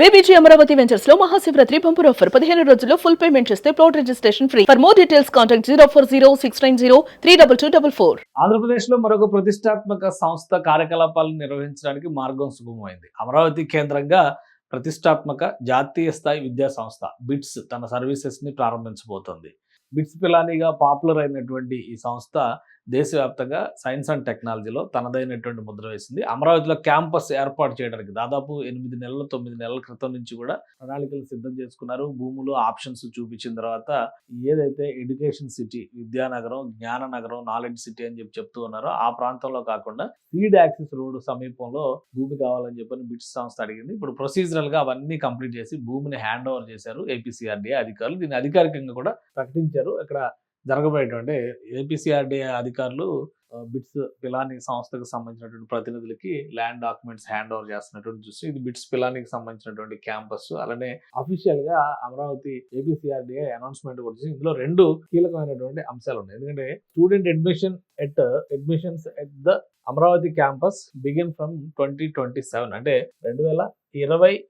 BBG Amaravati ventures లో Mahashivratri bumper offer 15 రోజుల్లో full payment చేస్తే plot registration free. For more details contact 04069032244. ఆంధ్రప్రదేశ్లో మరొక ప్రతిష్టాత్మక సంస్థ కార్యకలాపాలను నిర్వహించడానికి మార్గం సుగమమైంది. అమరావతి కేంద్రంగా ప్రతిష్టాత్మక జాతీయ స్థాయి విద్యా సంస్థ బిట్స్ తన సర్వీసెస్ని ప్రారంభించబోతోంది. బిట్స్ పిలానీగా పాపులర్ అయినటువంటి ఈ సంస్థ దేశవ్యాప్తంగా సైన్స్ అండ్ టెక్నాలజీలో తనదైనటువంటి ముద్ర వేసింది. అమరావతిలో క్యాంపస్ ఏర్పాటు చేయడానికి దాదాపు 8 నెలలు 9 నెలల క్రితం నుంచి కూడా ప్రణాళికలు సిద్ధం చేసుకున్నారు. భూములు ఆప్షన్స్ చూపించిన తర్వాత ఏదైతే ఎడ్యుకేషన్ సిటీ, విద్యానగరం, జ్ఞాన నగరం, నాలెడ్జ్ సిటీ అని చెప్తూ ఉన్నారో ఆ ప్రాంతంలో కాకుండా సీడ్ యాక్సిస్ రోడ్ సమీపంలో భూమి కావాలని చెప్పని బిట్స్ సంస్థ అడిగింది. ఇప్పుడు ప్రొసీజరల్ గా అవన్నీ కంప్లీట్ చేసి భూమిని హ్యాండ్ ఓవర్ చేశారు ఏపీసీఆర్డీఏ అధికారులు. దీన్ని అధికారికంగా కూడా ప్రకటించారు. ఇక్కడ జరగబోయేటువంటి ఏపీసీఆర్డీఏ అధికారులు బిట్స్ పిలానీ సంస్థకు సంబంధించినటువంటి ప్రతినిధులకి ల్యాండ్ డాక్యుమెంట్స్ హ్యాండ్ ఓవర్ చేస్తున్నటువంటి చూసి ఇది బిట్స్ పిలానీకి సంబంధించినటువంటి క్యాంపస్. అలానే అఫీషియల్ గా అమరావతి ఏపీసీఆర్డీఏ అనౌన్స్మెంట్ కూడా చేసి ఇందులో 2 కీలకమైనటువంటి అంశాలు ఉన్నాయి. ఎందుకంటే student admissions at the Amaravati campus begin from 2027 అంటే 2027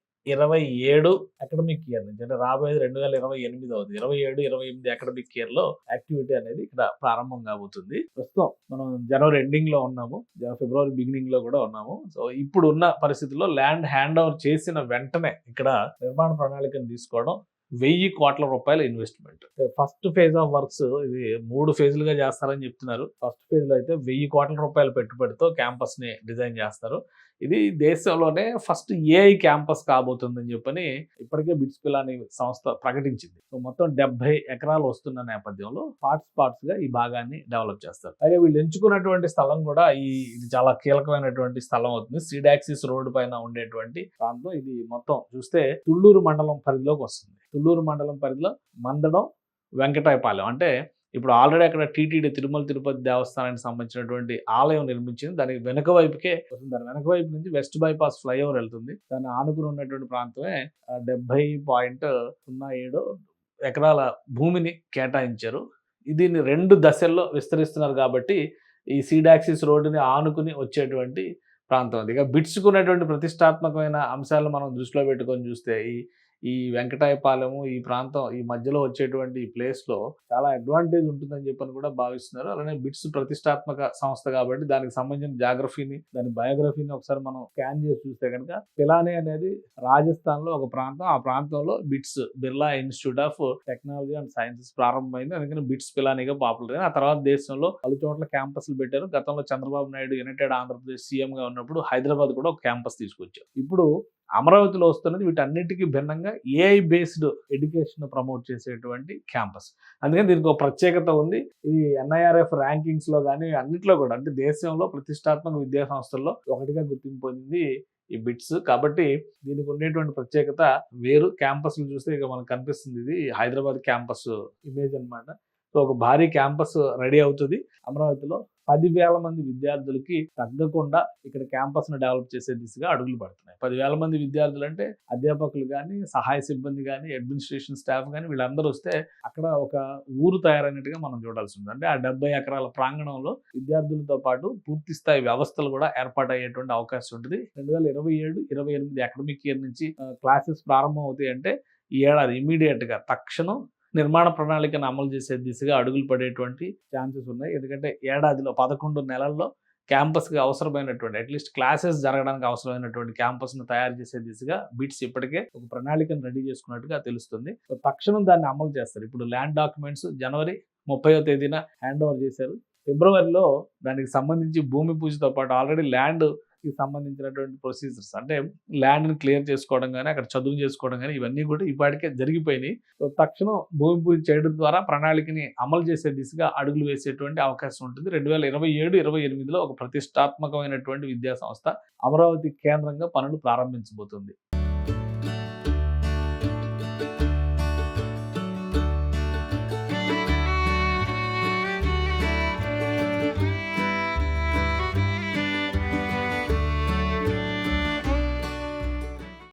అకాడమిక్ ఇయర్ నుంచి, అంటే రాబోయేది 2028 అవుతుంది. 27-28 అకాడమిక్ ఇయర్ లో యాక్టివిటీ అనేది ఇక్కడ ప్రారంభం కాబోతుంది. ప్రస్తుతం మనం జనవరి ఎండింగ్ లో ఉన్నాము, ఫిబ్రవరి బిగినింగ్ లో కూడా ఉన్నాము. సో ఇప్పుడు ఉన్న పరిస్థితుల్లో ల్యాండ్ హ్యాండ్ ఓవర్ చేసిన వెంటనే ఇక్కడ నిర్మాణ ప్రణాళికను తీసుకోవడం, 1000 కోట్ల రూపాయల investment. First phase of works ఇది 3 ఫేజ్లుగా చేస్తారని చెప్తున్నారు. ఫస్ట్ ఫేజ్ లో అయితే 1000 కోట్ల రూపాయల పెట్టుబడితో క్యాంపస్ ని డిజైన్ చేస్తారు. ఇది దేశంలోనే ఫస్ట్ ఏఐ క్యాంపస్ కాబోతుందని చెప్పని ఇప్పటికే బిట్స్ పిలానీ సంస్థ ప్రకటించింది. సో మొత్తం 70 ఎకరాలు వస్తున్న నేపథ్యంలో పార్ట్స్ గా ఈ భాగాన్ని డెవలప్ చేస్తారు. అలాగే వీళ్ళు ఎంచుకున్నటువంటి స్థలం కూడా ఇది చాలా కీలకమైనటువంటి స్థలం అవుతుంది. సీడాక్సిస్ రోడ్ పైన ఉండేటువంటి ప్రాంతం. ఇది మొత్తం చూస్తే తుళ్ళూరు మండలం పరిధిలోకి వస్తుంది. తుళ్ళూరు మండలం పరిధిలో మందడం, వెంకటాయపాలెం, అంటే ఇప్పుడు ఆల్రెడీ అక్కడ టీటీడీ తిరుమల తిరుపతి దేవస్థానానికి సంబంధించినటువంటి ఆలయం నిర్మించింది. దానికి వెనక వైపుకే వస్తుంది. దాని వెనక వైపు నుంచి వెస్ట్ బైపాస్ ఫ్లైఓవర్ వెళ్తుంది. దాన్ని ఆనుకుని ఉన్నటువంటి ప్రాంతమే 70.07 ఎకరాల భూమిని కేటాయించారు. దీన్ని 2 దశల్లో విస్తరిస్తున్నారు కాబట్టి ఈ సీడాక్సిస్ రోడ్డుని ఆనుకుని వచ్చేటువంటి ప్రాంతం అది. ఇక బిట్స్కున్నటువంటి ప్రతిష్టాత్మకమైన అంశాలను మనం దృష్టిలో పెట్టుకొని చూస్తే ఈ వెంకటాయపాలెము ఈ ప్రాంతం ఈ మధ్యలో వచ్చేటువంటి ఈ ప్లేస్లో చాలా అడ్వాంటేజ్ ఉంటుందని చెప్పని కూడా భావిస్తున్నారు. అలానే బిట్స్ ప్రతిష్టాత్మక సంస్థ కాబట్టి దానికి సంబంధించిన జాగ్రఫీని, దాని బయోగ్రఫీని ఒకసారి మనం స్కాన్ చేసి చూస్తే కనుక పిలానీ అనేది రాజస్థాన్లో ఒక ప్రాంతం. ఆ ప్రాంతంలో bits Birla institute of technology and sciences ప్రారంభమైంది. అందుకని బిట్స్ పిలానీగా పాపులర్ అయింది. ఆ తర్వాత దేశంలో పలు చోట్ల క్యాంపస్లు పెట్టారు. గతంలో చంద్రబాబు నాయుడు యునైటెడ్ ఆంధ్రప్రదేశ్ సీఎంగా ఉన్నప్పుడు హైదరాబాద్ కూడా ఒక క్యాంపస్ తీసుకొచ్చారు. ఇప్పుడు అమరావతిలో వస్తున్నది వీటన్నిటికీ భిన్నంగా ఏఐ బేస్డ్ ఎడ్యుకేషన్ ప్రమోట్ చేసేటువంటి క్యాంపస్. అందుకని దీనికి ఒక ప్రత్యేకత ఉంది. ఇది NIRF ర్యాంకింగ్స్ లో కానీ అన్నిట్లో కూడా, అంటే దేశంలో ప్రతిష్టాత్మక విద్యా సంస్థల్లో ఒకటిగా గుర్తింపు పొందింది ఈ బిట్స్. కాబట్టి దీనికి ఉండేటువంటి ప్రత్యేకత వేరు. క్యాంపస్లు చూస్తే ఇక మనకు కనిపిస్తుంది ఇది హైదరాబాద్ క్యాంపస్ ఇమేజ్ అన్నమాట. సో ఒక భారీ క్యాంపస్ రెడీ అవుతుంది అమరావతిలో. 10,000 మంది విద్యార్థులకి తగ్గకుండా ఇక్కడ క్యాంపస్ ను డెవలప్ చేసే దిశగా అడుగులు పడుతున్నాయి. 10,000 మంది విద్యార్థులు అంటే అధ్యాపకులు కానీ, సహాయ సిబ్బంది కానీ, అడ్మినిస్ట్రేషన్ స్టాఫ్ కానీ వీళ్ళందరూ వస్తే అక్కడ ఒక ఊరు తయారైనట్టుగా మనం చూడాల్సి ఉంది. అంటే ఆ 70 ఎకరాల ప్రాంగణంలో విద్యార్థులతో పాటు పూర్తి స్థాయి వ్యవస్థలు కూడా ఏర్పాటయ్యేటువంటి అవకాశం ఉంటుంది. 2027-28 అకాడమిక్ ఇయర్ నుంచి క్లాసెస్ ప్రారంభం అవుతాయి. అంటే ఈ ఏడాది ఇమీడియట్ గా తక్షణం నిర్మాణ ప్రణాళికను అమలు చేసే దిశగా అడుగులు పడేటువంటి ఛాన్సెస్ ఉన్నాయి. ఎందుకంటే ఏడాదిలో 11 నెలల్లో క్యాంపస్కి అవసరమైనటువంటి అట్లీస్ట్ క్లాసెస్ జరగడానికి అవసరమైనటువంటి క్యాంపస్ను తయారు చేసే దిశగా బిట్స్ ఇప్పటికే ఒక ప్రణాళికను రెడీ చేసుకున్నట్టుగా తెలుస్తుంది. తక్షణం దాన్ని అమలు చేస్తారు. ఇప్పుడు ల్యాండ్ డాక్యుమెంట్స్ జనవరి 30వ తేదీన హ్యాండ్ ఓవర్ చేశారు. ఫిబ్రవరిలో దానికి సంబంధించి భూమి పూజతో పాటు ఆల్రెడీ ల్యాండ్ కి సంబంధించినటువంటి ప్రొసీజర్స్, అంటే ల్యాండ్ని క్లియర్ చేసుకోవడం కానీ, అక్కడ చదువు చేసుకోవడం కానీ ఇవన్నీ కూడా ఇప్పటికే జరిగిపోయినాయి. సో తక్షణం భూమి పూజ చేయడం ద్వారా ప్రణాళికని అమలు చేసే దిశగా అడుగులు వేసేటువంటి అవకాశం ఉంటుంది. 2027-28లో ఒక ప్రతిష్టాత్మకమైనటువంటి విద్యా సంస్థ అమరావతి కేంద్రంగా పనులు ప్రారంభించబోతుంది.